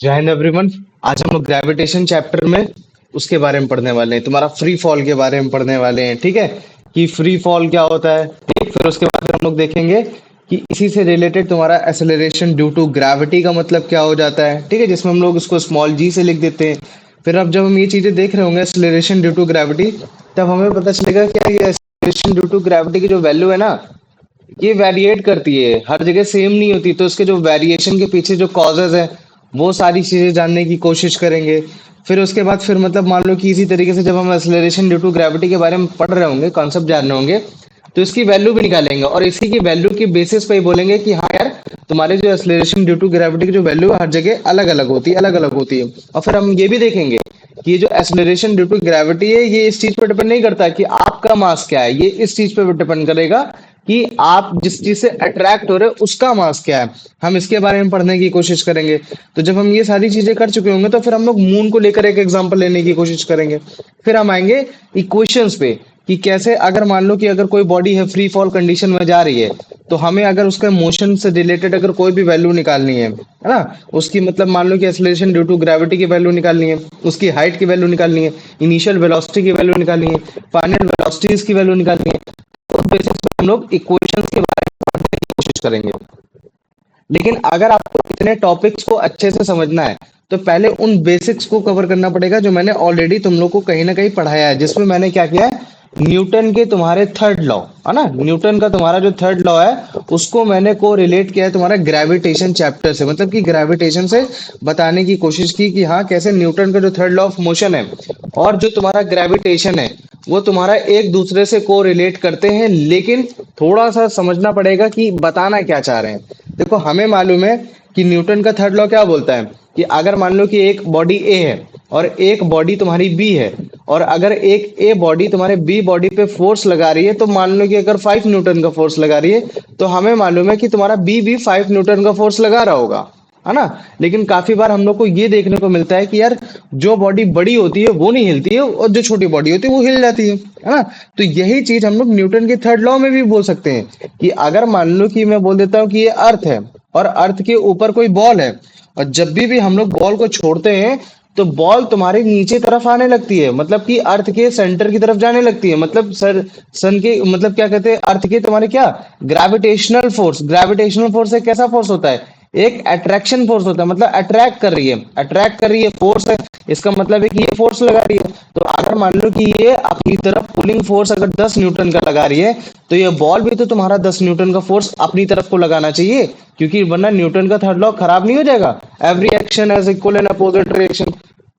जय हिंद एवरीवन। आज हम लोग ग्रेविटेशन चैप्टर में उसके बारे में पढ़ने वाले हैं, तुम्हारा फ्री फॉल के बारे में पढ़ने वाले हैं। ठीक है कि फ्री फॉल क्या होता है। ठीक, फिर उसके बाद फिर हम लोग देखेंगे कि इसी से रिलेटेड तुम्हारा एक्सेलरेशन ड्यू टू ग्रेविटी का मतलब क्या हो जाता है। ठीक है, जिसमें हम लोग उसको स्मॉल जी से लिख देते हैं। फिर अब जब हम ये चीजें देख रहे होंगे एक्सेलरेशन ड्यू टू ग्रेविटी, तब हमें पता चलेगा क्या ये एक्सेलरेशन ड्यू टू ग्रेविटी की जो वैल्यू है ना, ये वेरिएट करती है, हर जगह सेम नहीं होती। तो इसके जो वेरिएशन के पीछे जो कॉजेज है वो सारी चीजें जानने की कोशिश करेंगे। फिर उसके बाद फिर मतलब मान लो कि इसी तरीके से जब हम एक्सेलरेशन ड्यू टू ग्रेविटी के बारे में पढ़ रहे होंगे, कॉन्सेप्ट जान रहे होंगे, तो इसकी वैल्यू भी निकालेंगे और इसी की वैल्यू की बेसिस पे ही बोलेंगे कि हाँ यार, तुम्हारे जो एक्सेलरेशन ड्यू टू ग्रेविटी की जो वैल्यू है हर जगह अलग अलग होती है, अलग अलग होती है। और फिर हम ये भी देखेंगे कि ये जो एक्सेलरेशन ड्यू टू ग्रेविटी है ये इस चीज पर डिपेंड नहीं करता कि आपका मास क्या है, ये इस चीज पर डिपेंड करेगा कि आप जिस चीज से अट्रैक्ट हो रहे हो उसका मास क्या है। हम इसके बारे में पढ़ने की कोशिश करेंगे। तो जब हम ये सारी चीजें कर चुके होंगे तो फिर हम लोग मून को लेकर एक एग्जांपल लेने की कोशिश करेंगे। फिर हम आएंगे इक्वेशंस पे कि कैसे अगर मान लो कि अगर कोई बॉडी है फ्री फॉल कंडीशन में जा रही है, तो हमें अगर उसके मोशन से रिलेटेड अगर कोई भी वैल्यू निकालनी है ना, उसकी मतलब मान लो कि एक्सेलरेशन ड्यू टू ग्रेविटी की वैल्यू निकालनी है, उसकी हाइट की वैल्यू निकालनी है, इनिशियल वेलोसिटी की वैल्यू निकालनी है, फाइनल वेलोसिटीज की वैल्यू निकालनी है, उस बेसिस पे हम लोग इक्वेशंस के बारे में पढ़ने की कोशिश करेंगे। लेकिन अगर आपको इतने टॉपिक्स को अच्छे से समझना है तो पहले उन बेसिक्स को कवर करना पड़ेगा जो मैंने ऑलरेडी तुम लोग को कहीं ना कहीं पढ़ाया है, जिसमें मैंने क्या किया है, न्यूटन के तुम्हारे थर्ड लॉ है ना, न्यूटन का तुम्हारा जो थर्ड लॉ है उसको मैंने को रिलेट किया है तुम्हारा ग्रेविटेशन चैप्टर से, मतलब कि ग्रेविटेशन से बताने की कोशिश की कि हाँ कैसे न्यूटन का जो थर्ड लॉ ऑफ मोशन है और जो तुम्हारा ग्रेविटेशन है वो तुम्हारा एक दूसरे से को रिलेट करते हैं। लेकिन थोड़ा सा समझना पड़ेगा कि बताना क्या चाह रहे हैं। देखो हमें मालूम है कि न्यूटन का थर्ड लॉ क्या बोलता है कि अगर मान लो कि एक बॉडी ए है और एक बॉडी तुम्हारी बी है, और अगर एक ए बॉडी तुम्हारे बी बॉडी पे फोर्स लगा रही है, तो मान लो कि अगर 5 न्यूटन का फोर्स लगा रही है, तो हमें मालूम है कि तुम्हारा बी भी 5 न्यूटन का फोर्स लगा रहा होगा, है ना। लेकिन काफी बार हम लोग को ये देखने को मिलता है कि यार जो बॉडी बड़ी होती है वो नहीं हिलती है और जो छोटी बॉडी होती है वो हिल जाती है ना। तो यही चीज हम लोग न्यूटन के थर्ड लॉ में भी बोल सकते हैं कि अगर मान लो कि मैं बोल देता हूँ कि ये अर्थ है और अर्थ के ऊपर कोई बॉल है, और जब भी हम लोग बॉल को छोड़ते हैं तो बॉल तुम्हारे नीचे तरफ आने लगती है, मतलब कि अर्थ के सेंटर की तरफ जाने लगती है, मतलब सर सन के मतलब क्या कहते हैं, अर्थ के तुम्हारे क्या ग्रेविटेशनल फोर्स, ग्रेविटेशनल फोर्स एक कैसा फोर्स होता है, एक अट्रैक्शन फोर्स होता है, मतलब अट्रैक्ट कर रही है फोर्स है, इसका मतलब है कि ये फोर्स लगा रही है। तो अगर मान लो कि ये अपनी तरफ पुलिंग फोर्स अगर 10 न्यूटन का लगा रही है, तो ये बॉल भी तो तुम्हारा 10 न्यूटन का फोर्स अपनी तरफ को लगाना चाहिए, क्योंकि वरना न्यूटन का थर्ड लॉ खराब नहीं हो जाएगा, every action has equal and opposite reaction.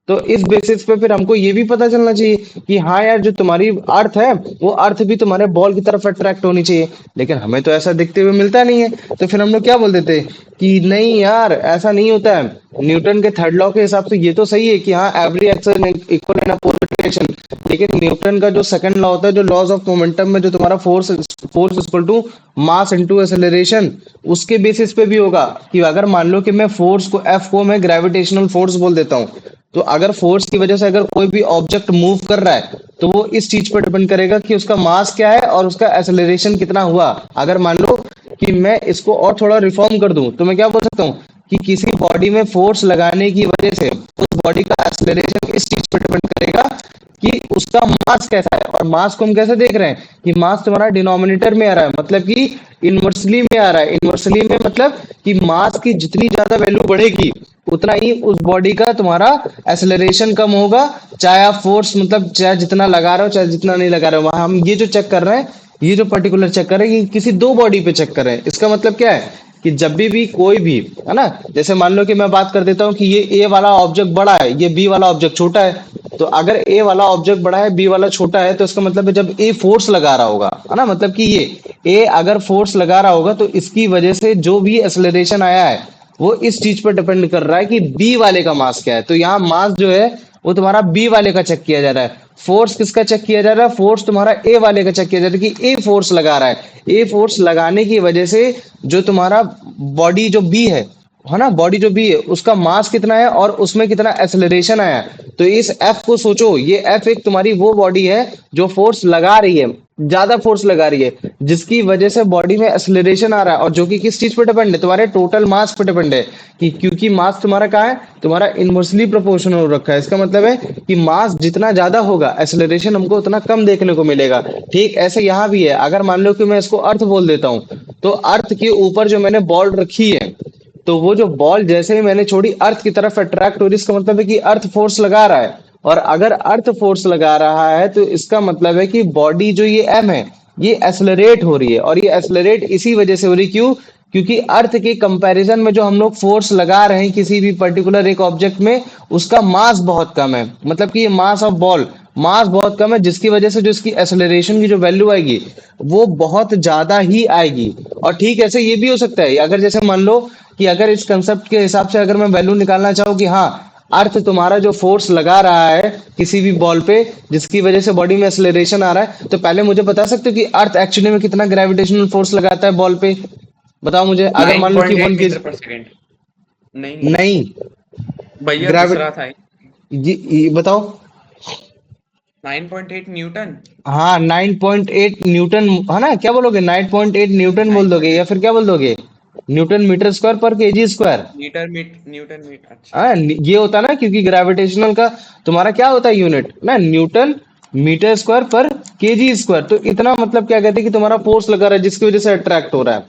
तो इस बेसिस पे फिर हमको ये भी पता चलना चाहिए कि हाँ यार जो तुम्हारी अर्थ है वो अर्थ भी तुम्हारे बॉल की तरफ अट्रैक्ट होनी चाहिए। लेकिन हमें तो ऐसा दिखते हुए मिलता नहीं है, तो फिर हम लोग क्या बोल देते हैं कि नहीं यार ऐसा नहीं होता है। न्यूटन के थर्ड लॉ के हिसाब से ये तो सही है कि हाँ every action equal and opposite reaction, लेकिन न्यूटन का जो सेकंड लॉ होता है, जो लॉज ऑफ मोमेंटम में जो तुम्हारा force force equal to mass into acceleration, उसके बेसिस पे भी होगा कि अगर मान लो कि मैं फोर्स को एफ को मैं ग्रेविटेशनल फोर्स बोल देता हूँ, तो अगर फोर्स की वजह से अगर कोई भी ऑब्जेक्ट मूव कर रहा है तो वो इस चीज पर डिपेंड करेगा कि उसका मास क्या है और उसका एक्सेलरेशन कितना हुआ। अगर मान लो कि मैं इसको और थोड़ा रिफॉर्म कर दूं तो मैं क्या बोल सकता हूँ कि किसी बॉडी में फोर्स लगाने की वजह से उस बॉडी का एक्सेलरेशन इस चीज पर डिपेंड करेगा कि उसका मास कैसा है। और मास को हम कैसे देख रहे हैं कि मास तुम्हारा डिनोमिनेटर में आ रहा है, मतलब कि इनवर्सली में आ रहा है। इनवर्सली में मतलब कि मास की जितनी ज्यादा वैल्यू बढ़ेगी उतना ही उस बॉडी का तुम्हारा एक्सेलरेशन कम होगा, चाहे आप फोर्स मतलब चाहे जितना लगा रहे हो चाहे जितना नहीं लगा रहे हो। वहां हम ये जो चेक कर रहे हैं, ये जो पर्टिकुलर चेक कर रहे हैं, ये किसी दो बॉडी पे चेक कर रहे हैं। इसका मतलब क्या है कि जब भी कोई भी है ना, जैसे मान लो कि मैं बात कर देता हूँ कि ये ए वाला ऑब्जेक्ट बड़ा है, ये बी वाला ऑब्जेक्ट छोटा है, तो अगर ए वाला ऑब्जेक्ट बड़ा है बी वाला छोटा है, तो इसका मतलब है जब ए फोर्स लगा रहा होगा, है ना, मतलब कि ये ए अगर फोर्स लगा रहा होगा तो इसकी वजह से जो भी एक्सेलरेशन आया है वो इस चीज पर डिपेंड कर रहा है कि बी वाले का मास क्या है। तो यहाँ मास जो है वो तुम्हारा बी वाले का चेक किया जा रहा है। फोर्स किसका चेक किया जा रहा है, फोर्स तुम्हारा ए वाले का चेक किया जा रहा है कि ए फोर्स लगा रहा है। ए फोर्स लगाने की वजह से जो तुम्हारा बॉडी जो बी है है ना, बॉडी जो भी है उसका मास कितना है और उसमें कितना एक्सेलरेशन आया है। तो इस एफ को सोचो, ये एफ एक तुम्हारी वो बॉडी है जो फोर्स लगा रही है, ज्यादा फोर्स लगा रही है, जिसकी वजह से बॉडी में एक्सेलरेशन आ रहा है, और जो कि किस चीज पे डिपेंड है, तुम्हारे टोटल मास पे डिपेंड है। कि क्योंकि मास तुम्हारा कहाँ है, तुम्हारा इनवर्सली प्रोपोर्शनल हो रखा है। इसका मतलब है कि मास जितना ज्यादा होगा एक्सेलरेशन हमको उतना कम देखने को मिलेगा। ठीक ऐसे यहाँ भी है, अगर मान लो कि मैं इसको अर्थ बोल देता हूँ, तो अर्थ के ऊपर जो मैंने बॉल रखी है, तो वो जो बॉल जैसे ही मैंने छोड़ी अर्थ की तरफ अट्रैक्ट हो रही, इसका मतलब है कि अर्थ फोर्स लगा रहा है। और अगर अर्थ फोर्स लगा रहा है तो इसका मतलब है कि बॉडी जो ये एम है ये एक्सेलरेट हो रही है, और ये एक्सेलरेट इसी वजह से हो रही, क्यों? क्योंकि अर्थ के कंपैरिजन में जो हम लोग फोर्स लगा रहे हैं किसी भी पर्टिकुलर एक ऑब्जेक्ट में, उसका मास बहुत कम है। मतलब कि ये मास ऑफ बॉल, मास बहुत कम है, जिसकी वजह से जो इसकी एक्सेलरेशन की जो वैल्यू आएगी वो बहुत ज्यादा ही आएगी। और ठीक ऐसे ये भी हो सकता है, अगर जैसे मान लो कि अगर इस कंसेप्ट के हिसाब से अगर मैं वैल्यू निकालना चाहूँ कि हाँ, अर्थ तुम्हारा जो फोर्स लगा रहा है किसी भी बॉल पे जिसकी वजह से बॉडी में एक्सेलरेशन आ रहा है, तो पहले मुझे बता सकते हो कि अर्थ एक्चुअली में कितना ग्रेविटेशनल फोर्स लगाता है बॉल पे? बताओ मुझे, अगर मान लो कि 9.8 वन के मीटर पर सेकेंड। नहीं नहीं, भैया ग्रेविट दूसरा था ये बताओ। 9.8 न्यूटन। हाँ, 9.8 न्यूटन है ना, क्या बोलोगे? 9.8 न्यूटन बोल दोगे या 9.8 फिर क्या बोल दोगे? न्यूटन मीटर स्क्वायर पर केजी स्क्वायर। न्यूटन मीटर, अच्छा। हाँ, ये होता है ना, क्योंकि ग्रेविटेशनल का तुम्हारा क्या होता है यूनिट ना, न्यूटन मीटर स्क्वायर पर केजी स्क्वायर। तो इतना मतलब क्या कहते हैं कि तुम्हारा फोर्स लगा रहा है जिसकी वजह से अट्रैक्ट हो रहा है।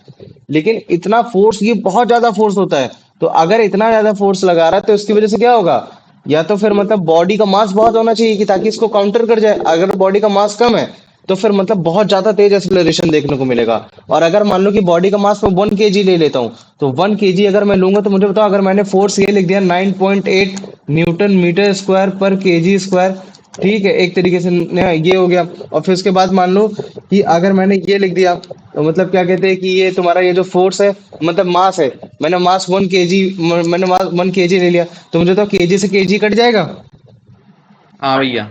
लेकिन इतना फोर्स, ये बहुत ज्यादा फोर्स होता है। तो अगर इतना ज्यादा फोर्स लगा रहा है तो इसकी वजह से क्या होगा? या तो फिर मतलब बॉडी का मास बहुत होना चाहिए कि ताकि इसको काउंटर कर जाए। अगर बॉडी का मास कम है तो फिर मतलब बहुत ज्यादा तेज एक्सेलरेशन देखने को मिलेगा। और अगर मान लो कि बॉडी का मास मैं 1 kg ले लेता हूँ, तो 1 kg अगर मैं लूंगा तो मुझे बताओ, अगर मैंने फोर्स ये लिख दिया 9.8 न्यूटन मीटर स्क्वायर पर केजी स्क्वायर, ठीक है, एक तरीके से ये हो गया। और फिर उसके बाद मान लो कि अगर मैंने ये लिख दिया, तो मतलब क्या कहते हैं कि ये तुम्हारा ये जो फोर्स है, मतलब मास है, मैंने मास 1 kg, मैंने मास 1 kg ले लिया, तो मुझे तो केजी से केजी कट जाएगा, हाँ भैया।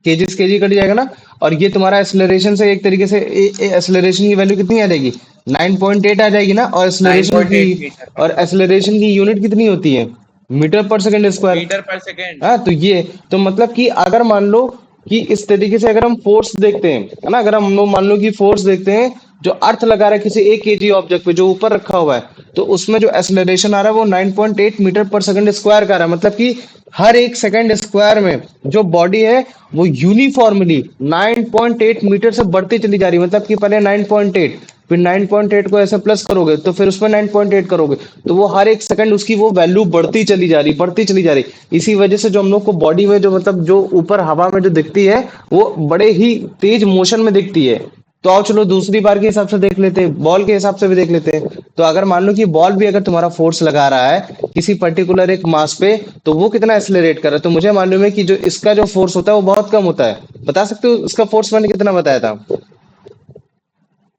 केजी से केजी कट जाएगा ना। और ये तुम्हारा एक्सेलरेशन से एक तरीके से एक्सेलरेशन की वैल्यू कितनी आ जाएगी? 9.8 आ जाएगी ना। और एक्सेलरेशन की, 9.8 मीटर पर और एक्सेलरेशन की यूनिट कितनी होती है? मीटर पर सेकंड स्क्वायर। मीटर पर सेकेंड। हाँ, तो ये, तो मतलब कि अगर मान लो कि इस तरीके से अगर हम फोर्स देखते हैं, है ना, अगर हम लोग मान लो कि फोर्स देखते हैं जो अर्थ लगा रहा है किसी 1 kg ऑब्जेक्ट पे जो ऊपर रखा हुआ है, तो उसमें जो एक्सेलरेशन आ रहा है वो 9.8 मीटर पर सेकंड स्क्वायर का आ रहा है। मतलब कि हर एक सेकंड स्क्वायर में जो बॉडी है वो यूनिफॉर्मली 9.8 मीटर से बढ़ती चली जा रही है। मतलब कि पहले 9.8, फिर 9.8 को ऐसे प्लस करोगे तो फिर उसमें 9.8 करोगे, तो वो हर एक सेकंड उसकी वो वैल्यू बढ़ती चली जा रही, बढ़ती चली जा रही। इसी वजह से जो हम लोग को बॉडी में जो मतलब जो ऊपर हवा में जो दिखती है वो बड़े ही तेज मोशन में दिखती है। तो आओ चलो दूसरी बार के हिसाब से देख लेते हैं, बॉल के हिसाब से भी देख लेते हैं। तो अगर मान लो कि बॉल भी अगर तुम्हारा फोर्स लगा रहा है किसी पर्टिकुलर एक मास पे, तो वो कितना एक्सेलरेट कर रहा है? तो मुझे मालूम है कि जो इसका जो फोर्स होता है वो बहुत कम होता है। बता सकते हो इसका फोर्स मैंने कितना बताया था?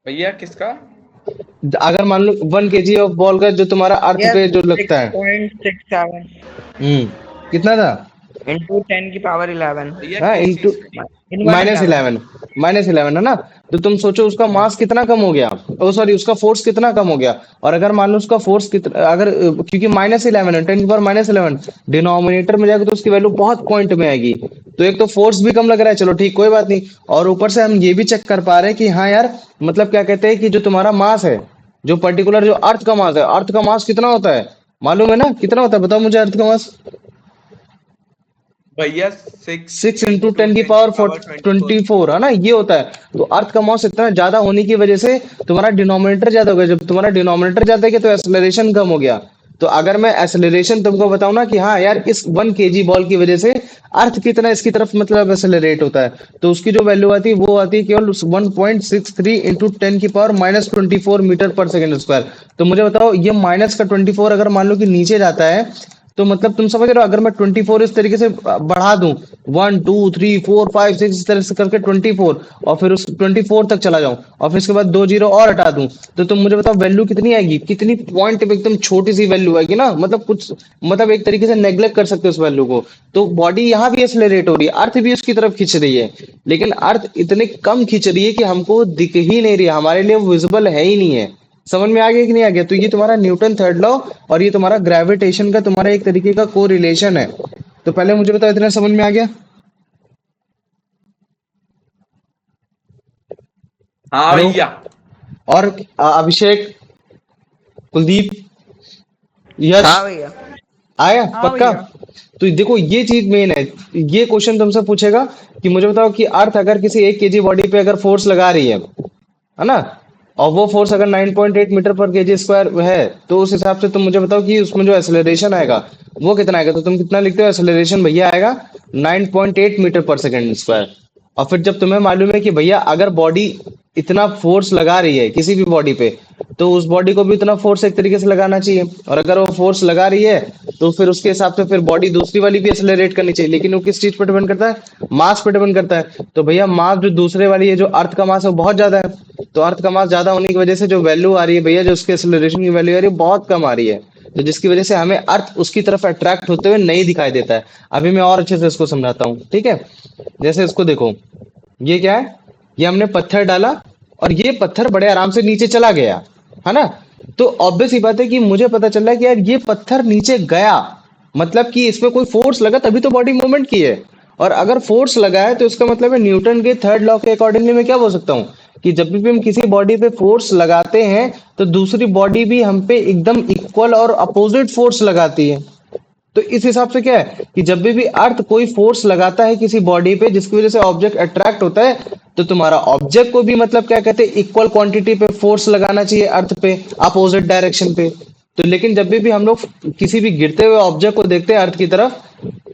भैया किसका? अगर मान लो 1 kg ऑफ बॉल का जो तुम्हारा अर्थ यस, पे जो लगता है, 6.67 हम्म, कितना था? इंटू 10 की पावर 11 भैया हाँ, किस इंटू चीज का? Inverse minus 11। Eleven, minus eleven है ना। तो तुम सोचो उसका मास कितना कम हो गया, ओ सॉरी, उसका फोर्स कितना कम हो गया। और अगर मान लो उसका फोर्स कितना, अगर क्योंकि -11 है, 10 की पावर -11 डिनोमिनेटर में जाएगा तो उसकी वैल्यू बहुत पॉइंट में आएगी। तो एक तो फोर्स भी कम लग रहा है, चलो ठीक, कोई बात नहीं। और ऊपर से हम ये भी चेक कर पा रहे हैं कि हाँ यार, मतलब क्या कहते हैं कि जो तुम्हारा मास है, जो पर्टिकुलर जो अर्थ का मास है, अर्थ का मास कितना होता है मालूम है ना? कितना होता है बताओ मुझे अर्थ का मास? भैया 6 6 इंटू इंटू 10 की 10 की पावर पावर 24। 24 है ना, ये होता है। तो अर्थ का मास इतना ज्यादा होने की वजह से तुम्हारा डिनोमिनेटर ज्यादा हो गया। जब तुम्हारा डिनोमिनेटर ज्यादा गया तो एक्सेलरेशन कम हो गया। तो अगर मैं एक्सेलरेशन तुमको बताऊं ना कि हाँ यार, इस 1 kg बॉल की वजह से अर्थ कितना इसकी तरफ मतलब एक्सेलरेट होता है, तो उसकी जो वैल्यू आती है वो आती है केवल 1.63 इंटू 10 की पावर -24 मीटर पर सेकंड स्क्वायर। तो मुझे बताओ, ये माइनस का 24 अगर मान लो कि नीचे जाता है, तो मतलब तुम समझ रहे हो, अगर मैं 24 इस तरीके से बढ़ा दूं, 1 2 3 4 5 6 इस तरह से करके 24, और फिर उस 24 तक चला जाऊं, और फिर उसके बाद 2 जीरो और हटा दूं, तो तुम मुझे बताओ वैल्यू कितनी आएगी? कितनी पॉइंट पे एकदम छोटी सी वैल्यू आएगी ना, मतलब कुछ, मतलब एक तरीके से नेग्लेक्ट कर सकते हो उस वैल्यू को। तो बॉडी यहाँ भी एक्सेलरेट हो रही है, अर्थ भी उसकी तरफ खींच रही है, लेकिन अर्थ इतने कम खींच रही है कि हमको दिख ही नहीं रही है, हमारे लिए विजिबल है ही नहीं है। समझ में आ गया कि नहीं आ गया? तो ये तुम्हारा न्यूटन थर्ड लॉ और ये तुम्हारा ग्रेविटेशन का तुम्हारा एक तरीके का को रिलेशन है। तो पहले मुझे बताओ, इतना समझ में आ गया? हाँ हेलो? भैया। और अभिषेक, कुलदीप, यश, हाँ भैया। आया हाँ पक्का? भैया। तो देखो ये चीज मेन है। ये क्वेश्चन तुमसे पूछेगा कि मुझे बताओ कि अर्थ अगर किसी 1 kg बॉडी पे अगर फोर्स लगा रही है ना, और वो फोर्स अगर 9.8 मीटर पर केजी स्क्वायर है, तो उस हिसाब से तुम मुझे बताओ कि उसमें जो एक्सेलरेशन आएगा वो कितना आएगा? तो तुम कितना लिखते हो? एक्सेलरेशन भैया आएगा 9.8 मीटर पर सेकेंड स्क्वायर। और फिर जब तुम्हें मालूम है कि भैया अगर बॉडी इतना फोर्स लगा रही है किसी भी बॉडी पे, तो उस बॉडी को भी इतना फोर्स एक तरीके से लगाना चाहिए। और अगर वो फोर्स लगा रही है तो फिर उसके हिसाब से फिर बॉडी दूसरी वाली भी एक्सेलरेट करनी चाहिए। लेकिन वो किस चीज पर डिपेंड करता है? मास पे डिपेंड करता है। तो भैया मास जो दूसरे वाली है, जो अर्थ का मास है, वो बहुत ज्यादा है। तो अर्थ का मास ज्यादा होने की वजह से जो वैल्यू आ रही है भैया, जो उसके एक्सेलरेशन की वैल्यू आ रही है, बहुत कम आ रही है। तो जिसकी वजह से हमें अर्थ उसकी तरफ अट्रैक्ट होते हुए नहीं दिखाई देता है। अभी मैं और अच्छे से इसको समझाता हूँ, ठीक है? जैसे इसको देखो, ये क्या है? ये हमने पत्थर डाला और ये पत्थर बड़े आराम से नीचे चला गया, है ना? तो ऑब्वियस ही बात है कि मुझे पता चल रहा है कि यार ये पत्थर नीचे गया, मतलब कि इसमें कोई फोर्स लगा तभी तो बॉडी मूवमेंट की है। और अगर फोर्स लगा है तो इसका मतलब है न्यूटन के थर्ड लॉ के अकॉर्डिंगली मैं क्या बोल सकता हूँ कि जब भी हम किसी बॉडी पे फोर्स लगाते हैं तो दूसरी बॉडी भी हम पे एकदम इक्वल और अपोजिट फोर्स लगाती है। तो इस हिसाब से क्या है कि जब भी अर्थ कोई फोर्स लगाता है किसी बॉडी पे जिसकी वजह से ऑब्जेक्ट अट्रैक्ट होता है, तो तुम्हारा ऑब्जेक्ट को भी मतलब क्या कहते हैं, इक्वल क्वांटिटी पे फोर्स लगाना चाहिए अर्थ पे, अपोजिट डायरेक्शन पे। तो लेकिन जब भी हम लोग किसी भी गिरते हुए ऑब्जेक्ट को देखते हैं अर्थ की तरफ,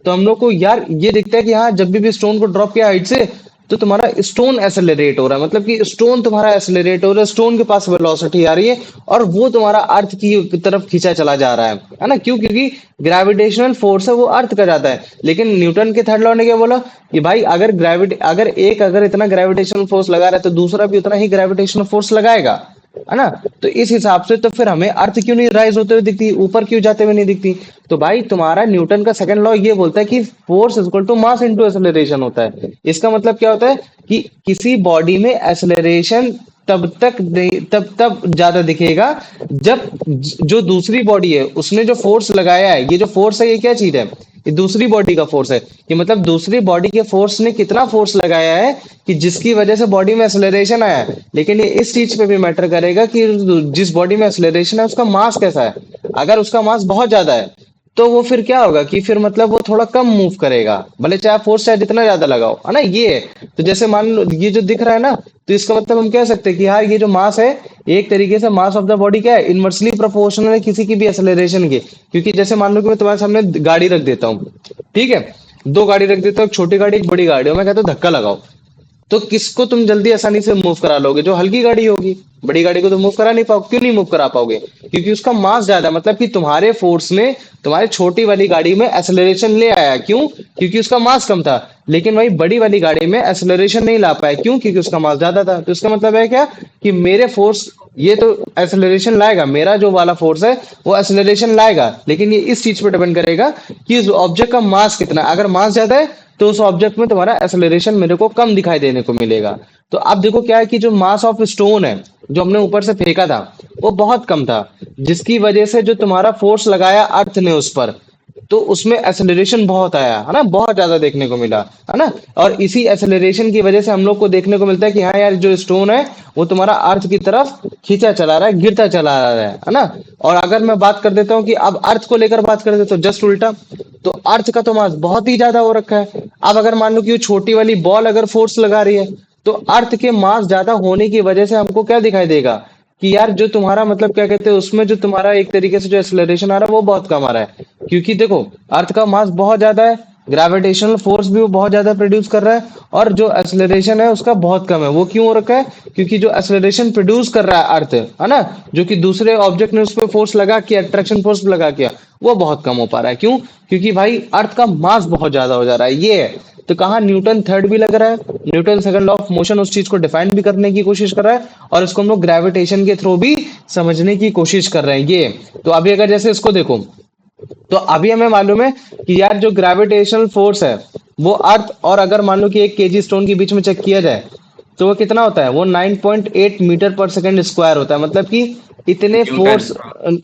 तो हम लोग को यार ये दिखता है कि हाँ, जब भी स्टोन को ड्रॉप किया हाइट से, तो तुम्हारा स्टोन एक्सेलरेट हो रहा है, मतलब कि स्टोन तुम्हारा एक्सेलरेट हो रहा है, स्टोन के पास वेलोसिटी आ रही है और वो तुम्हारा अर्थ की तरफ खींचा चला जा रहा है ना? क्यों? क्योंकि ग्रेविटेशनल फोर्स है वो अर्थ का जाता है। लेकिन न्यूटन के थर्ड लॉ ने क्या बोला कि भाई अगर इतना ग्रेविटेशनल फोर्स लगा रहा है तो दूसरा भी उतना ही ग्रेविटेशनल फोर्स लगाएगा, है ना? तो इस हिसाब से तो फिर हमें अर्थ क्यों नहीं राइज होते हुए दिखती, ऊपर क्यों जाते हुए नहीं दिखती? तो भाई तुम्हारा न्यूटन का सेकंड लॉ ये बोलता है कि force is equal to mass into acceleration होता है। इसका मतलब क्या होता है कि किसी बॉडी में एक्सेलरेशन तब ज्यादा दिखेगा जब जो दूसरी बॉडी है उसने जो फोर्स लगाया है, ये जो फोर्स है ये क्या चीज है? ये दूसरी बॉडी का फोर्स है। कि मतलब दूसरी बॉडी के फोर्स ने कितना फोर्स लगाया है कि जिसकी वजह से बॉडी में एक्सेलरेशन आया है। लेकिन ये इस चीज पे भी मैटर करेगा कि जिस बॉडी में एक्सेलरेशन है उसका मास कैसा है। अगर उसका मास बहुत ज्यादा है तो वो फिर क्या होगा कि फिर मतलब वो थोड़ा कम मूव करेगा, भले चाहे फोर्स चाहे जितना ज्यादा लगाओ, है ना? ये है। तो जैसे मान लो ये जो दिख रहा है ना, तो इसका मतलब हम कह सकते हैं कि यार ये जो मास है, एक तरीके से मास ऑफ द बॉडी क्या है, इनवर्सली प्रोपोर्शनल है किसी की भी एक्सेलरेशन के। क्योंकि जैसे मान लो कि मैं तुम्हारे सामने गाड़ी रख देता हूँ, ठीक है? दो गाड़ी रख देता हूँ, एक छोटी गाड़ी एक बड़ी गाड़ी, और मैं कहता हूँ धक्का लगाओ, तो किसको तुम जल्दी आसानी से मूव करा लोगे? जो हल्की गाड़ी होगी। बड़ी गाड़ी को तो मूव करा नहीं पाओगे। क्यों नहीं मूव करा पाओगे? क्योंकि उसका मास ज्यादा, मतलब कि तुम्हारे फोर्स ने तुम्हारी छोटी वाली गाड़ी में एक्सेलरेशन ले आया। क्यों? क्योंकि उसका मास कम था। लेकिन वही बड़ी वाली गाड़ी में एक्सेलरेशन नहीं ला पाया। क्यों? क्योंकि उसका मास ज्यादा था। तो इसका मतलब है क्या कि मेरे फोर्स ये तो एक्सेलरेशन लाएगा, मेरा जो वाला फोर्स है वो एक्सेलरेशन लाएगा, लेकिन ये इस चीज पर डिपेंड करेगा कि उस ऑब्जेक्ट का मास कितना है। अगर मास ज्यादा है तो उस ऑब्जेक्ट में तुम्हारा एक्सेलरेशन मेरे को कम दिखाई देने को मिलेगा। तो अब देखो क्या है कि जो मास ऑफ स्टोन है जो हमने ऊपर से फेंका था वो बहुत कम था, जिसकी वजह से जो तुम्हारा फोर्स लगाया अर्थ ने उस पर, तो उसमें एक्सेलरेशन बहुत आया, है ना? बहुत ज्यादा देखने को मिला, है ना? और इसी एक्सेलरेशन की वजह से हम लोग को देखने को मिलता है कि हाँ यार, जो स्टोन है वो तुम्हारा अर्थ की तरफ खींचा चला रहा है, गिरता चला रहा है ना? और अगर मैं बात कर देता हूँ कि अब अर्थ को लेकर बात कर देता हूँ, जस्ट उल्टा। तो अर्थ का तो मास बहुत ही ज्यादा हो रखा है। अब अगर मान लो कि वो छोटी वाली बॉल अगर फोर्स लगा रही है, तो अर्थ के मास ज्यादा होने की वजह से हमको क्या दिखाई देगा कि यार जो तुम्हारा मतलब क्या कहते हैं, उसमें जो तुम्हारा एक तरीके से जो एक्सेलरेशन आ रहा है वो बहुत कम आ रहा है। क्योंकि देखो अर्थ का मास बहुत ज्यादा है, ग्रेविटेशनल फोर्स भी वो बहुत ज्यादा प्रोड्यूस कर रहा है, और जो एक्सेलरेशन है उसका बहुत कम है। वो क्यों हो रखा है? क्योंकि जो एक्सेलरेशन प्रोड्यूस कर रहा है अर्थ, है ना, जो कि दूसरे ऑब्जेक्ट ने उस पर फोर्स लगा किया, अट्रैक्शन फोर्स लगा किया, वो बहुत कम हो पा रहा है। क्यों? क्योंकि भाई अर्थ का मास बहुत ज्यादा हो जा रहा है। ये है। तो कहा न्यूटन थर्ड भी लग रहा है, Newton second law of motion उस चीज को डिफाइन भी करने की कोशिश कर रहा है, और इसको हम लोग ग्रेविटेशन के थ्रू भी समझने की कोशिश कर रहे हैं। ये तो अभी अगर जैसे इसको देखो, तो अभी हमें मालूम है कि यार जो ग्रेविटेशनल फोर्स है वो अर्थ और अगर मान लो कि 1 kg स्टोन के बीच में चेक किया जाए तो वो कितना होता है? वो 9.8 मीटर पर सेकंड स्क्वायर होता है। मतलब कि इतने फोर्स,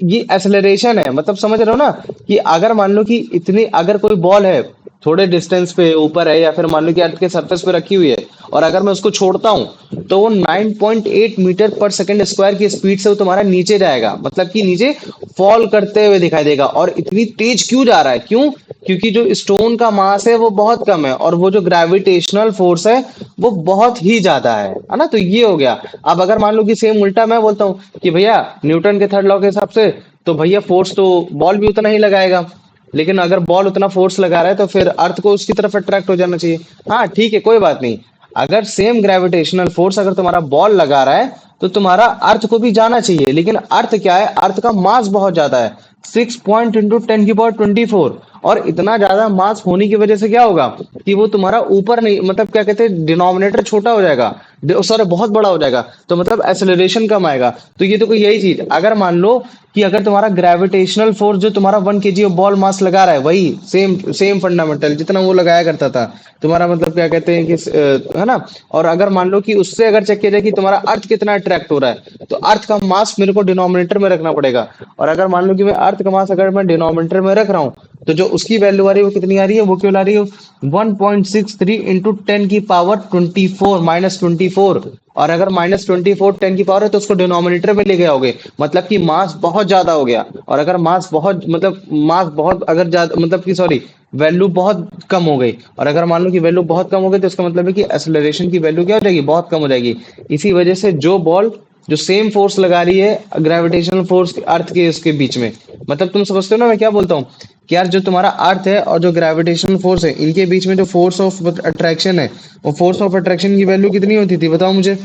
ये एक्सेलरेशन है, मतलब समझ रहे हो ना कि अगर मान लो कि इतनी, अगर कोई बॉल है थोड़े डिस्टेंस पे ऊपर है या फिर मान लो कि अर्थ के सरफेस पे रखी हुई है, और अगर मैं उसको छोड़ता हूं तो वो 9.8 मीटर पर सेकंड स्क्वायर की स्पीड से वो तुम्हारा नीचे जाएगा, मतलब कि नीचे फॉल करते हुए दिखाई देगा। और इतनी तेज क्यों जा रहा है, क्यों? क्योंकि जो स्टोन का मास है वो बहुत कम है और वो जो ग्रेविटेशनल फोर्स है वो बहुत ही ज्यादा है ना। तो ये हो गया। अब अगर मान लो कि सेम उल्टा मैं बोलता हूँ कि भैया न्यूटन के थर्ड लॉ के हिसाब से तो भैया फोर्स तो बॉल भी उतना ही लगाएगा, लेकिन अगर बॉल उतना फोर्स लगा रहा है तो फिर अर्थ को उसकी तरफ अट्रैक्ट हो जाना चाहिए। हाँ ठीक है, कोई बात नहीं। अगर सेम ग्रेविटेशनल फोर्स अगर तुम्हारा बॉल लगा रहा है तो तुम्हारा अर्थ को भी जाना चाहिए, लेकिन अर्थ क्या है, अर्थ का मास बहुत ज्यादा है, 6 पॉइंट इंटू 10 की पावर 24। और इतना ज्यादा मास होने की वजह से क्या होगा कि वो तुम्हारा ऊपर नहीं, मतलब क्या कहते हैं, डिनोमिनेटर छोटा हो जाएगा, सॉरी बहुत बड़ा हो जाएगा, तो मतलब एक्सेलरेशन कम आएगा। तो ये देखो यही चीज, अगर मान लो कि अगर तुम्हारा ग्रेविटेशनल फोर्स जो तुम्हारा 1 kg ऑफ बॉल मास लगा रहा है वही सेम सेम फंडामेंटल जितना वो लगाया करता था तुम्हारा, मतलब क्या कहते हैं कि है ना। और अगर मान लो कि उससे अगर चेक किया जाए कि तुम्हारा अर्थ कितना अट्रैक्ट हो रहा है, तो अर्थ का मास मेरे को डिनोमिनेटर में रखना पड़ेगा। और अगर मान लो कि मैं अर्थ का मास अगर मैं डिनोमिनेटर में रख रहा हूँ तो जो उसकी वैल्यू आ रही है वो कितनी आ रही है, वो क्यों आ रही है, 1.63 इंटू 10 की पावर 24 -24। और अगर -24 10 की पावर है तो उसको डिनोमिनेटर में ले गए होगे, मतलब कि मास बहुत ज्यादा हो गया। और अगर मास बहुत, मतलब मास बहुत अगर ज्यादा, मतलब कि सॉरी वैल्यू बहुत कम हो गई, और अगर मान लो कि वैल्यू बहुत कम हो गई तो इसका मतलब है कि एक्सेलरेशन की वैल्यू क्या हो जाएगी, बहुत कम हो जाएगी। इसी वजह से जो बॉल जो सेम फोर्स लगा रही है ग्रेविटेशनल फोर्स अर्थ के इसके बीच में, मतलब तुम समझते हो ना मैं क्या बोलता हूँ कि यार जो तुम्हारा अर्थ है और जो ग्रेविटेशनल फोर्स है इनके बीच में जो फोर्स ऑफ अट्रैक्शन है, वो फोर्स ऑफ अट्रैक्शन की वैल्यू कितनी होती थी, बताओ मुझे,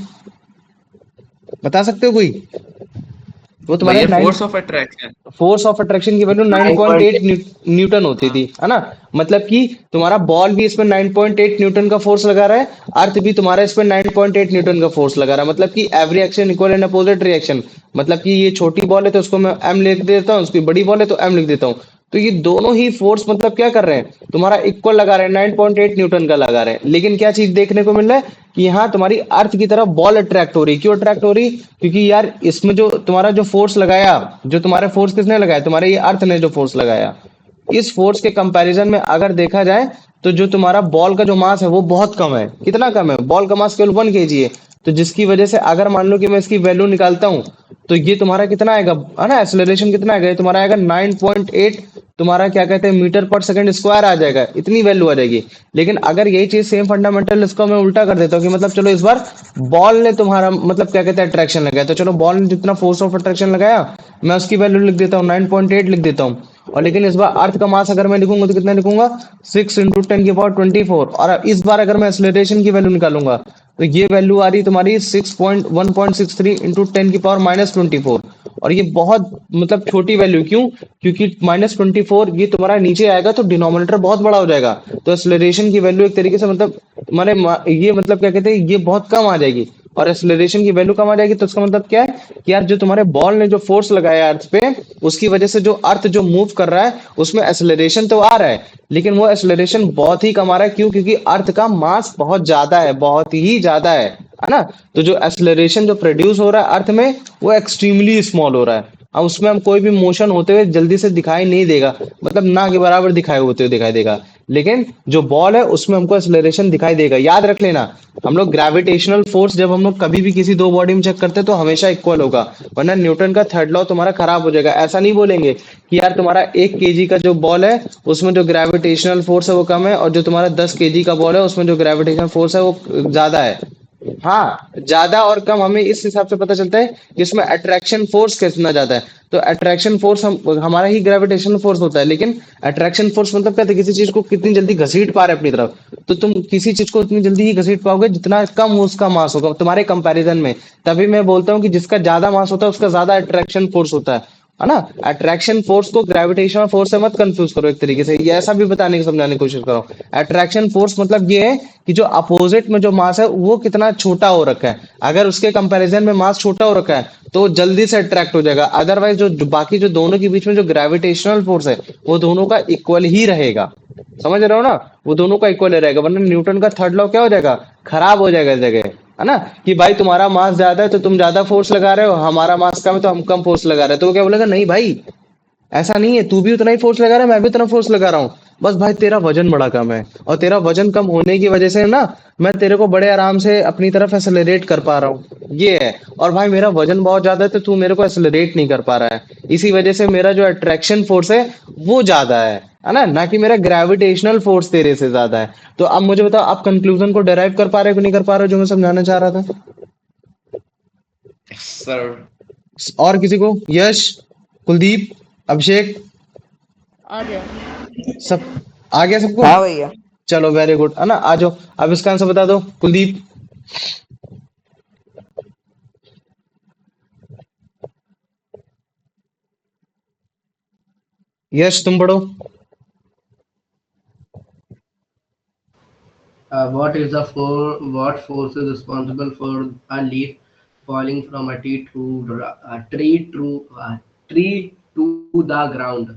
बता सकते हो कोई? वो तुम्हारे भैया 9, force of attraction. Force of attraction की वैल्यू 9.8 न्यूटन होती थी, है ना। मतलब कि तुम्हारा बॉल भी इसमें 9.8 न्यूटन का फोर्स लगा रहा है, अर्थ भी तुम्हारा इस पर 9.8 न्यूटन का फोर्स लगा रहा है, मतलब कि every action equal and opposite reaction. मतलब कि ये छोटी बॉल है तो उसको मैं एम लिख देता हूँ, उसकी बड़ी बॉल है तो एम लिख देता हूँ। तो ये दोनों ही फोर्स मतलब क्या कर रहे हैं, तुम्हारा इक्वल लगा रहे हैं, 9.8 न्यूटन का लगा रहे हैं। लेकिन क्या चीज देखने को मिल रहा है कि यहाँ तुम्हारी अर्थ की तरफ बॉल अट्रैक्ट हो रही है। क्यों अट्रैक्ट हो रही? क्योंकि यार इसमें जो तुम्हारा जो फोर्स लगाया, जो तुम्हारे फोर्स किसने लगाया, तुम्हारे ये अर्थ ने जो फोर्स लगाया, इस फोर्स के कंपैरिजन में अगर देखा जाए तो जो तुम्हारा बॉल का जो मास है वो बहुत कम है। कितना कम है? बॉल का मास केवल 1 kg है। तो जिसकी वजह से अगर मान लो कि मैं इसकी वैल्यू निकालता हूं तो ये तुम्हारा कितना आएगा, है ना, एक्सेलरेशन कितना आएगा, ये तुम्हारा आएगा 9.8, तुम्हारा क्या कहते हैं मीटर पर सेकंड स्क्वायर आ जाएगा, इतनी वैल्यू आ जाएगी। लेकिन अगर यही चीज सेम फंडामेंटल इसको मैं उल्टा कर देता हूँ कि मतलब चलो इस बार बॉल ने तुम्हारा मतलब क्या कहते हैं अट्रैक्शन लगाया, तो चलो बॉल ने जितना फोर्स ऑफ अट्रैक्शन लगाया मैं उसकी वैल्यू लिख देता हूँ 9.8 लिख देता हूँ। और लेकिन इस बार अर्थ का मास अगर मैं लिखूंगा तो कितना लिखूंगा, 6 इंटू 10 की पावर 24। और इस बार अगर मैं एक्सेलरेशन की वैल्यू निकालूंगा तो ये वैल्यू आ रही तुम्हारी 1.63 इंटू 10 की पावर -24। और ये बहुत मतलब छोटी वैल्यू, क्यों? क्योंकि -24 ये तुम्हारा नीचे आएगा तो डिनोमिनेटर बहुत बड़ा हो जाएगा, तो एक्सेलरेशन की वैल्यू एक तरीके से मतलब माने ये मतलब क्या कहते हैं, ये बहुत कम आ जाएगी। और एक्सेलरेशन की वैल्यू कम आ जाएगी तो उसका मतलब क्या है कि यार जो तुम्हारे बॉल ने जो फोर्स लगाया अर्थ पे, उसकी वजह से जो अर्थ जो मूव कर रहा है उसमें एक्सेलरेशन तो आ रहा है, लेकिन वो एक्सेलरेशन बहुत ही कम आ रहा है। क्यों? क्योंकि अर्थ का मास बहुत ज्यादा है, बहुत ही ज्यादा है ना। तो जो एक्सेलरेशन जो प्रोड्यूस हो रहा है अर्थ में वो एक्सट्रीमली स्मॉल हो रहा है। अब उसमें हम कोई भी मोशन होते हुए जल्दी से दिखाई नहीं देगा, मतलब ना के बराबर दिखाई होते हुए दिखाई देगा। लेकिन जो बॉल है उसमें हमको एक्सेलरेशन दिखाई देगा। याद रख लेना, हम लोग ग्रेविटेशनल फोर्स जब हम लोग कभी भी किसी दो बॉडी में चेक करते हैं तो हमेशा इक्वल होगा, वरना न्यूटन का थर्ड लॉ तुम्हारा खराब हो जाएगा। ऐसा नहीं बोलेंगे कि यार तुम्हारा 1 kg का जो बॉल है उसमें जो ग्रेविटेशनल फोर्स है वो कम है, और जो तुम्हारा 10 kg का बॉल है उसमें जो ग्रेविटेशनल फोर्स है वो ज्यादा है। हाँ, ज्यादा और कम हमें इस हिसाब से पता चलता है कि इसमें अट्रैक्शन फोर्स कितना ज्यादा है। तो अट्रैक्शन फोर्स हम हमारा ही ग्रेविटेशनल फोर्स होता है, लेकिन अट्रैक्शन फोर्स मतलब क्या था, किसी चीज को कितनी जल्दी घसीट पा रहे हैं अपनी तरफ। तो तुम किसी चीज को उतनी जल्दी ही घसीट पाओगे जितना कम उसका मास होगा तुम्हारे कंपैरिजन में। तभी मैं बोलता हूँ कि जिसका ज्यादा मास होता है उसका ज्यादा अट्रैक्शन फोर्स होता है ना। अट्रैक्शन फोर्स को ग्रेविटेशनल फोर्स से मत कंफ्यूज करो, एक तरीके से ये ऐसा भी बताने की समझाने की कोशिश करो। अट्रैक्शन फोर्स मतलब ये है कि जो अपोजिट में जो मास है वो कितना छोटा हो रखा है, अगर उसके कंपैरिजन में मास छोटा हो रखा है तो वो जल्दी से अट्रैक्ट हो जाएगा। अदरवाइज जो बाकी जो दोनों के बीच में जो ग्रेविटेशनल फोर्स है वो दोनों का इक्वल ही रहेगा। समझ रहे हो ना, वो दोनों का इक्वल ही रहेगा, वरना न्यूटन का थर्ड लॉ क्या हो जाएगा, खराब हो जाएगा इस जगह। है ना, कि भाई तुम्हारा मास ज्यादा है तो तुम ज्यादा फोर्स लगा रहे हो, हमारा मास कम है तो हम कम फोर्स लगा रहे हैं। तो वो क्या बोलेगा, नहीं भाई ऐसा नहीं है, तू भी उतना ही फोर्स लगा रहा है, मैं भी उतना फोर्स लगा रहा हूँ, बस भाई तेरा वजन बड़ा कम है, और तेरा वजन कम होने की वजह से ना मैं तेरे को बड़े आराम से अपनी तरफ एक्सेलरेट कर पा रहा हूँ, ये है। और भाई मेरा वजन बहुत ज्यादा है तो तू मेरे को एक्सेलरेट नहीं कर पा रहा है, इसी वजह से मेरा जो अट्रैक्शन फोर्स है वो ज्यादा है ना, ना कि मेरा ग्रेविटेशनल फोर्स तेरे से ज्यादा है। तो अब मुझे बताओ, आप कंक्लूजन को डेराइव कर पा रहे हो कि नहीं कर पा रहे हो, जो मैं समझाना चाह रहा था। Sir. और किसी को, यश, कुलदीप, अभिषेक, आ गया। सब आ गया सबको? हाँ भैया। चलो वेरी गुड, है ना, आ जाओ। अब इसका आंसर बता दो कुलदीप। यश तुम पढ़ो। What force is responsible for a leaf falling from a tree to the ground?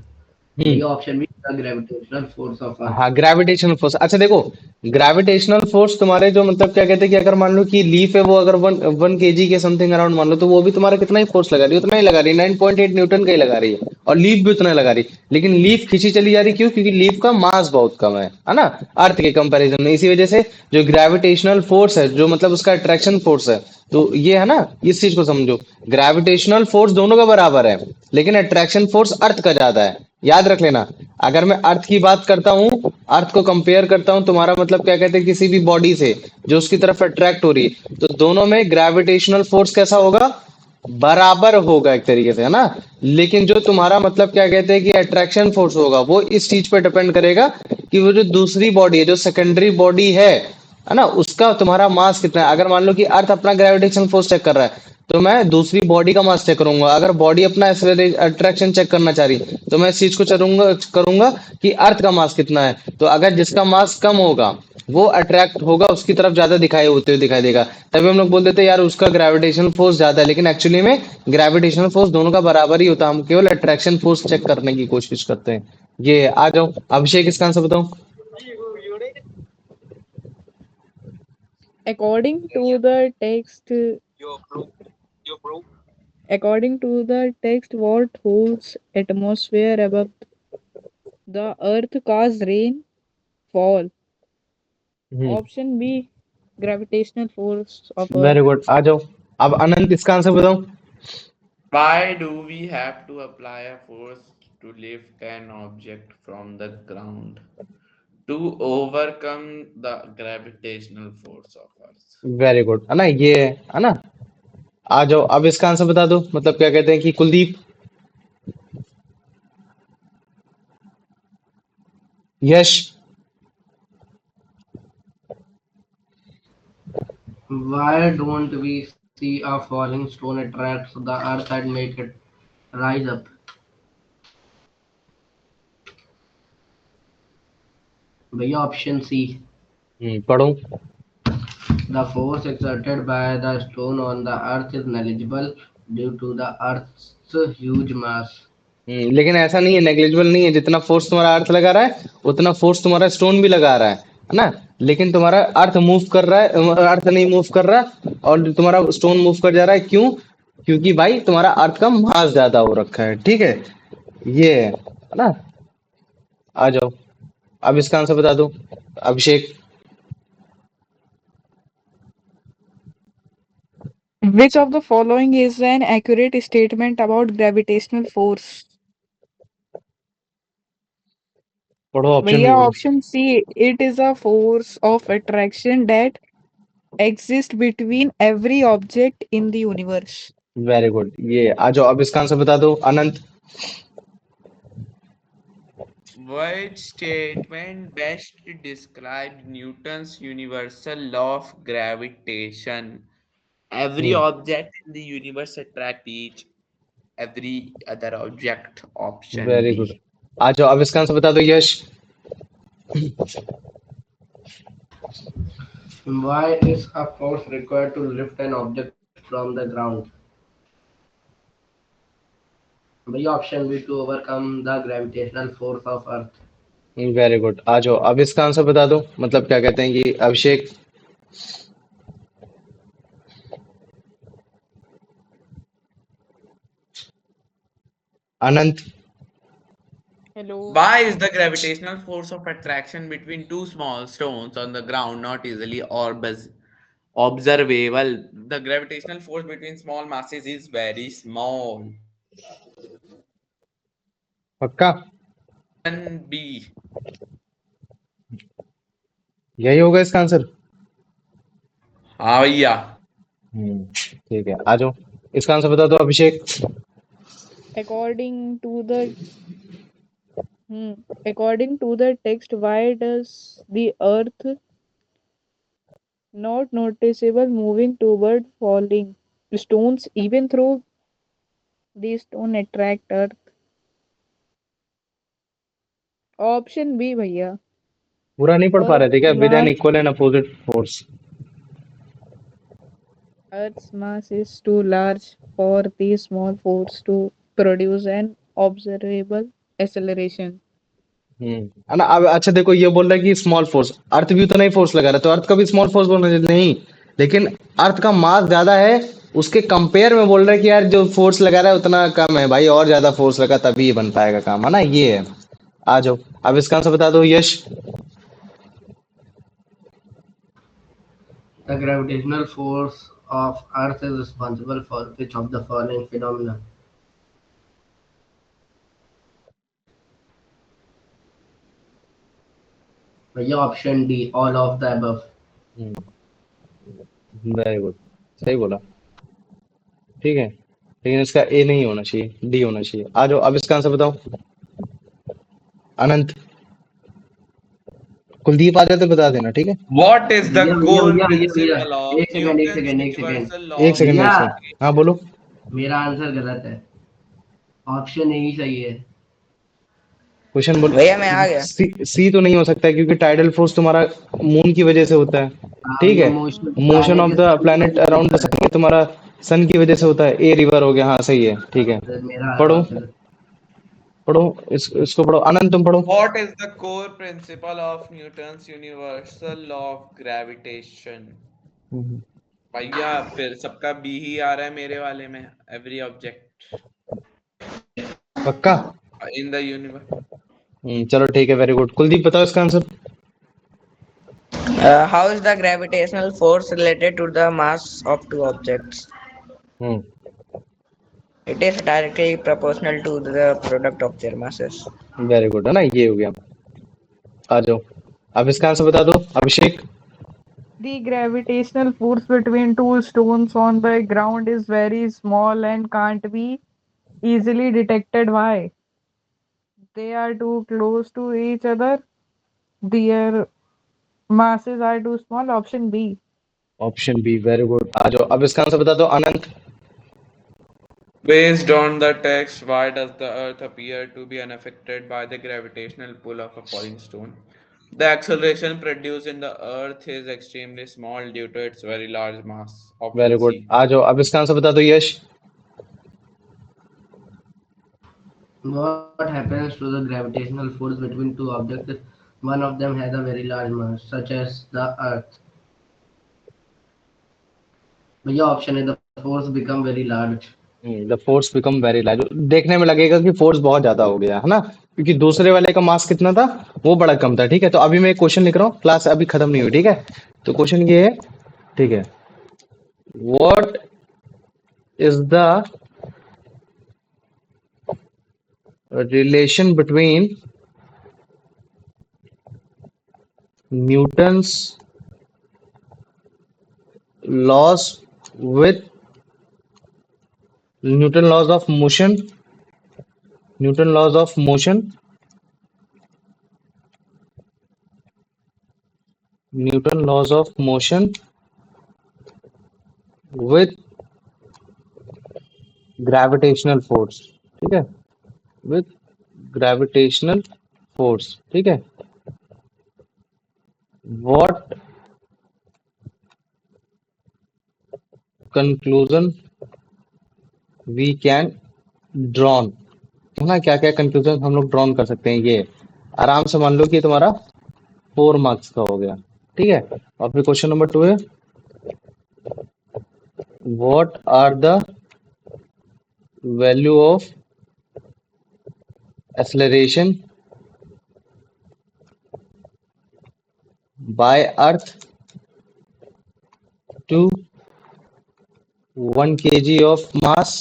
Hmm. The option B, the gravitational force of Earth. हाँ, ग्रेविटेशनल फोर्स। अच्छा देखो, ग्रेविटेशनल फोर्स तुम्हारे जो मतलब क्या कहते हैं कि अगर मान लो कि लीफ है वो अगर 1 kg के समथिंग अराउंड मान लो, तो वो भी तुम्हारा कितना ही फोर्स लगा रही है, उतना ही लगा रही है, 9.8 न्यूटन का ही लगा रही है, और लीफ भी उतना ही लगा रही है। लेकिन लीफ खींची चली जा रही है, क्यों? क्योंकि लीफ का मास बहुत कम है ना, अर्थ के कंपैरिजन में। इसी वजह से जो ग्रेविटेशनल फोर्स है, जो मतलब उसका अट्रैक्शन फोर्स है, तो ये है ना, इस चीज को समझो। ग्रेविटेशनल फोर्स दोनों का बराबर है, लेकिन अट्रैक्शन फोर्स अर्थ का ज्यादा है, याद रख लेना। अगर मैं अर्थ की बात करता हूँ, अर्थ को कंपेयर करता हूँ, तुम्हारा मतलब क्या कहते हैं किसी भी बॉडी से जो उसकी तरफ अट्रैक्ट हो रही है, तो दोनों में ग्रेविटेशनल फोर्स कैसा होगा? बराबर होगा एक तरीके से, है ना। लेकिन जो तुम्हारा मतलब क्या कहते हैं कि अट्रैक्शन फोर्स होगा, वो इस चीज पे डिपेंड करेगा कि वो जो दूसरी बॉडी है, जो सेकेंडरी बॉडी है ना, उसका तुम्हारा मास कितना है। अगर मान लो कि अर्थ अपना ग्रेविटेशन फोर्स चेक कर रहा है, तो मैं दूसरी बॉडी का मास चेक करूंगा। अगर बॉडी अपना अट्रैक्शन चेक करना चाह रही, तो मैं इस चीज को करूंगा करूंगा कि अर्थ का मास कितना है। तो अगर जिसका मास कम होगा वो अट्रैक्ट होगा, उसकी तरफ ज्यादा दिखाई होते हुए दिखाई देगा। तभी हम लोग बोल देते हैं यार उसका ग्रेविटेशन फोर्स ज्यादा है, लेकिन एक्चुअली में ग्रेविटेशनल फोर्स दोनों का बराबर ही होता है, हम केवल अट्रैक्शन फोर्स चेक करने की कोशिश करते हैं। ये आ जाओ, अभिषेक इसका आंसर बताओ। According to the text, what holds atmosphere above the earth cause rain fall? Option B, gravitational force of very earth. Good, आ जाओ। अब अनंत इसका आंसर बताओ। Why do we have to apply a force to lift an object from the ground? To overcome the gravitational force of Earth. Very good, है ना, ये है ना। आ जाओ, अब इसका आंसर बता दो, मतलब क्या कहते हैं कि कुलदीप, यश। Why don't we see a falling stone attracts the earth and make it rise up? भैया ऑप्शन सी, पढ़ो। the force exerted by the stone on the earth is negligible due to the earth's huge mass. लेकिन ऐसा नहीं है, negligible नहीं है। जितना force तुम्हारा अर्थ लगा रहा है, उतना फोर्स तुम्हारा स्टोन भी लगा रहा है ना। लेकिन तुम्हारा अर्थ मूव कर रहा है, अर्थ नहीं मूव कर रहा, और तुम्हारा स्टोन मूव कर जा रहा है, क्यों? क्योंकि भाई तुम्हारा अर्थ का मास ज्यादा हो रखा है, ठीक है, ये है ना। आ जाओ, अब इसका आंसर बता दो, अभिषेक। Which of the following is an accurate statement about gravitational force? पढ़ो, ऑप्शन भी भैया पढ़ो। option C, it is a force of attraction that exists between every object in the universe. Very good, ये आ जाओ, अब इसका आंसर बता दो, अनंत। Which statement best describes Newton's universal law of gravitation? Every object in the universe attract each every other object. Option very good, B. आ जाओ, अब इसका answer बता दो, यश। Why is a force required to lift an object from the ground? भैया option B, to overcome the gravitational force of earth. Very good, आ जाओ, अब इसका आंसर बता दो, मतलब क्या कहते हैं कि अभिषेक। अनंत Hello. Why is the gravitational force of attraction between two small stones on the ground not easily observable? The gravitational force between small masses is very small. पक्का Option B. यही होगा इसका आंसर। हाँ भैया। ठीक है, आ जाओ, इसका आंसर बता दो अभिषेक। According to the according to the text, why does the earth not noticeable moving toward falling stones even though the stone attract earth? Option B भैया। पूरा नहीं पढ़ पा रहे थे क्या? With an Large equal and opposite force. Earth's mass is too large for the small force to produce an observable acceleration. है ना। अब अच्छा देखो, ये बोल रहा है कि स्मॉल फोर्स, अर्थ भी उतना ही फोर्स लगा रहा है, तो अर्थ का भी स्मॉल फोर्स बोलना चाहिए नहीं, लेकिन अर्थ का मास ज्यादा है, उसके कंपेयर में बोल रहा है कि यार जो फोर्स लगा रहा है उतना कम है भाई, और ज्यादा फोर्स लगा तभी ये बन पाएगा काम, है ना, ये है। आ जाओ, अब इसका आंसर बता दो यश। The gravitational force of Earth is responsible for which of the following phenomena? भैया option D, all of the above. Very good, सही बोला, ठीक है, लेकिन इसका ए नहीं होना चाहिए, डी होना चाहिए। आ जाओ, अब इसका आंसर बताओ अनंत। कुलदीप आ जाए तो बता देना, ठीक है। What is the भैया भैया core भैया भैया भैया principle of एक सेकंड एक Newton's सेकंड एक सेकंड universal law एक of सेकंड, एक भैया सेकंड, हाँ बोलो। मेरा आंसर गलत है, ऑप्शन ए ही सही है। क्वेश्चन बोल। भैया मैं आ गया। सी तो नहीं हो सकता है, क्योंकि टाइडल फोर्स तुम्हारा मून की वजह से होता है, ठीक ये है। मोशन मोशन प्लैनेट ऑफ के द सन की प्लैनेट वजह से अराउंड द होता है। सन तुम्हारा सन की वजह से होता है। ए रिवर हो गया, हाँ सही है, ठीक है। तो मेरा पढ़ो ऑप्शन पढ़ो, इसको पढ़ो, आनंद तुम पढ़ो। What is the core principle of Newton's universal law of gravitation? भैया फिर सबका बी ही आ रहा है मेरे वाले में। एवरी ऑब्जेक्ट पक्का। In the universe. चलो ठीक है, वेरी गुड। कुलदीप बताओ इसका answer. How is the gravitational force related to the mass of two objects? Hmm It is directly proportional to the product of their masses. Very good, है ना, ये हो गया। आ जाओ, अब इसका आंसर बता दो अभिषेक। The gravitational force between two stones on the ground is very small and can't be easily detected. Why? They are too close to each other. Their masses are too small. Option B. Option B, very good. आ जाओ, अब इसका answer बता दो Anant. Based on the text, why does the Earth appear to be unaffected by the gravitational pull of a falling stone? The acceleration produced in the Earth is extremely small due to its very large mass. Very Option good, C. आ जाओ, अब इसका answer बता दो यश। what happens to the gravitational force between two objects if one of them has a very large mass such as the earth? भैया option है, the force become very large. The force become very large, देखने में लगेगा कि force बहुत ज्यादा हो गया, है ना, क्योंकि दूसरे वाले का मास कितना था, वो बड़ा कम था, ठीक है। तो अभी मैं एक क्वेश्चन लिख रहा हूँ, क्लास अभी खत्म नहीं हुई, ठीक है। तो क्वेश्चन ये है, ठीक है, what is the relation between Newton's laws with Newton laws of motion, Newton laws of motion, Newton laws of motion with gravitational force, ठीक है, विथ ग्रेविटेशनल फोर्स, ठीक है। What conclusion we can drawn, है ना, क्या क्या conclusion हम लोग ड्रॉन कर सकते हैं, ये आराम से मान लो कि तुम्हारा 4 मार्क्स का हो गया, ठीक है। और फिर क्वेश्चन नंबर 2 है, what are the value of acceleration by earth to 1 kg of mass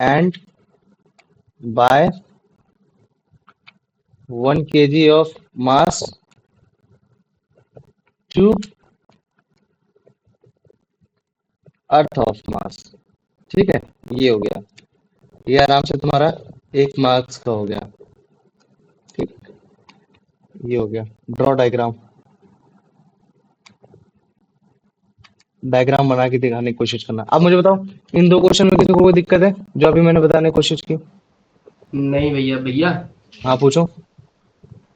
and by 1 kg of mass to earth of mass. ठीक है, ये हो गया, ये आराम से तुम्हारा 1 मार्क्स का हो गया। ठीक, ये हो गया। ड्रॉ डायग्राम, डायग्राम बना के दिखाने की कोशिश करना। अब मुझे बताओ, इन 2 क्वेश्चन में किसी को कोई दिक्कत है जो अभी मैंने बताने की कोशिश की? नहीं भैया। भैया हाँ पूछो।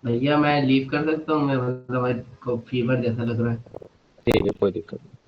भैया मैं लीव कर सकता हूँ? मैं मतलब मेरे को फीवर जैसा लग रहा है। ठीक है, कोई दिक्कत नहीं।